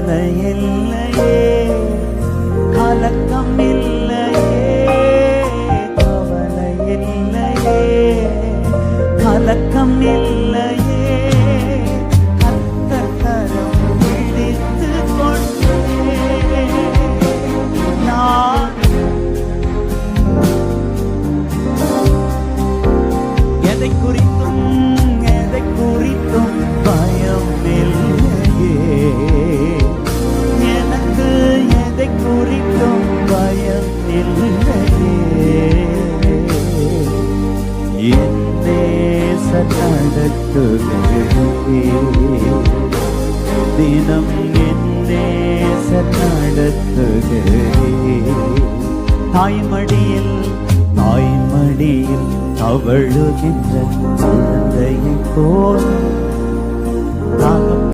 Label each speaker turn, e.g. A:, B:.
A: கவலை இல்லையே, கலக்கம் இல்லையே, கவலை இல்லையே, கலக்கம் இல்லையே. கர்த்தர் கரம் பிடித்துக் கொண்டே நான் எதை குறித்தும் பயம் இல்லையே, எனக்கு எதை குறித்தும் பயம் இல்லையே. என் நேசர் நடத்துகிறே, தினம் என் நேசர் நடத்துகிறே. தாய்மடியில் அவளுகின்ற குழந்தையை போல்